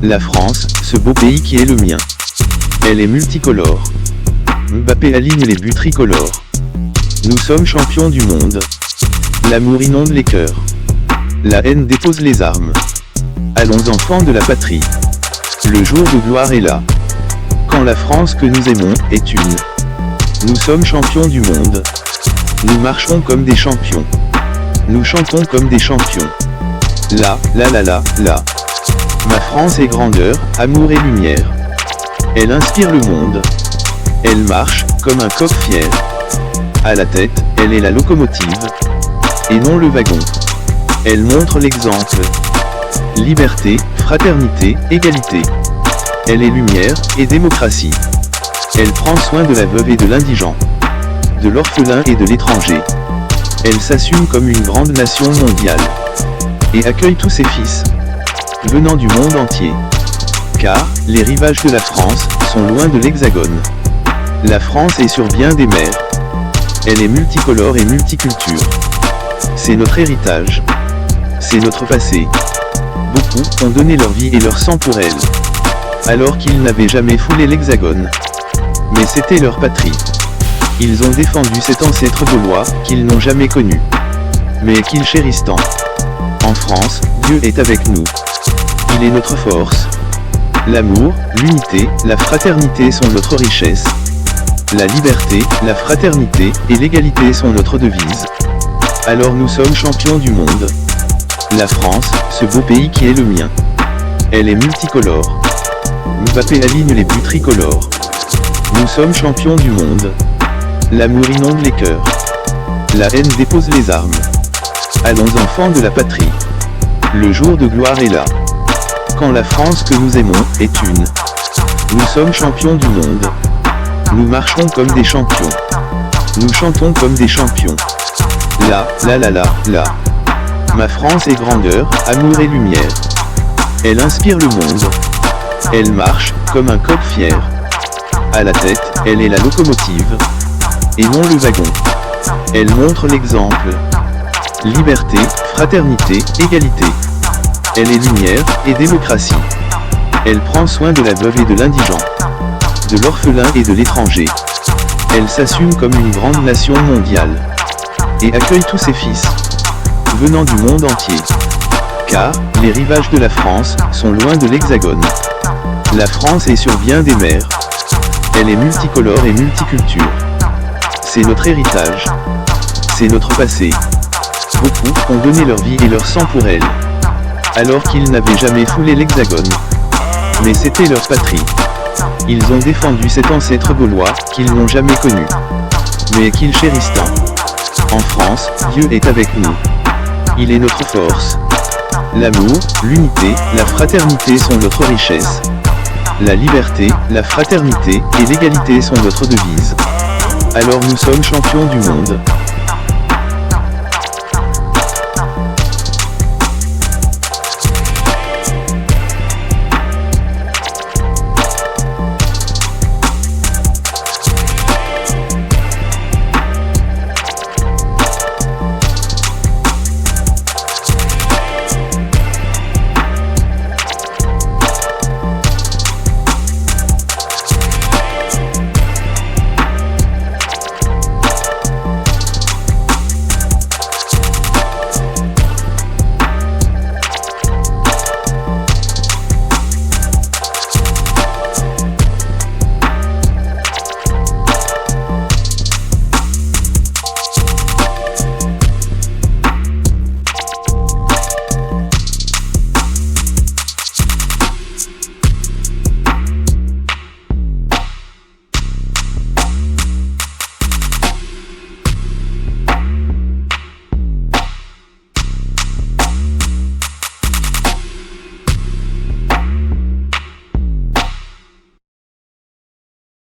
La France, ce beau pays qui est le mien. Elle est multicolore. Mbappé aligne les buts tricolores. Nous sommes champions du monde. L'amour inonde les cœurs. La haine dépose les armes. Allons enfants de la patrie. Le jour de gloire est là. Quand la France que nous aimons est une. Nous sommes champions du monde. Nous marchons comme des champions. Nous chantons comme des champions. Là, là là là, là. Ma France est grandeur, amour et lumière. Elle inspire le monde. Elle marche, comme un coq fier. À la tête, elle est la locomotive. Et non le wagon. Elle montre l'exemple. Liberté, fraternité, égalité. Elle est lumière, et démocratie. Elle prend soin de la veuve et de l'indigent. De l'orphelin et de l'étranger. Elle s'assume comme une grande nation mondiale. Et accueille tous ses fils. Venant du monde entier. Car, les rivages de la France, sont loin de l'Hexagone. La France est sur bien des mers. Elle est multicolore et multiculture. C'est notre héritage. C'est notre passé. Beaucoup ont donné leur vie et leur sang pour elle. Alors qu'ils n'avaient jamais foulé l'Hexagone. Mais c'était leur patrie. Ils ont défendu cet ancêtre gaulois, qu'ils n'ont jamais connu. Mais qu'ils chérissent tant. En France, Dieu est avec nous. Il est notre force. L'amour, l'unité, la fraternité sont notre richesse. La liberté, la fraternité et l'égalité sont notre devise. Alors nous sommes champions du monde. La France, ce beau pays qui est le mien. Elle est multicolore. Mbappé aligne les buts tricolores. Nous sommes champions du monde. L'amour inonde les cœurs. La haine dépose les armes. Allons enfants de la patrie. Le jour de gloire est là. Quand la France que nous aimons est une. Nous sommes champions du monde. Nous marchons comme des champions. Nous chantons comme des champions. Là, là là là, là. Ma France est grandeur, amour et lumière. Elle inspire le monde. Elle marche, comme un coq fier. À la tête, elle est la locomotive. Et non le wagon. Elle montre l'exemple. Liberté, fraternité, égalité. Elle est lumière, et démocratie. Elle prend soin de la veuve et de l'indigent. De l'orphelin et de l'étranger. Elle s'assume comme une grande nation mondiale. Et accueille tous ses fils. Venant du monde entier. Car, les rivages de la France, sont loin de l'Hexagone. La France est sur bien des mers. Elle est multicolore et multiculture. C'est notre héritage. C'est notre passé. Beaucoup ont donné leur vie et leur sang pour elle. Alors qu'ils n'avaient jamais foulé l'Hexagone. Mais c'était leur patrie. Ils ont défendu cet ancêtre gaulois, qu'ils n'ont jamais connu. Mais qu'ils chérissent tant. En France, Dieu est avec nous. Il est notre force. L'amour, l'unité, la fraternité sont notre richesse. La liberté, la fraternité et l'égalité sont notre devise. Alors nous sommes champions du monde.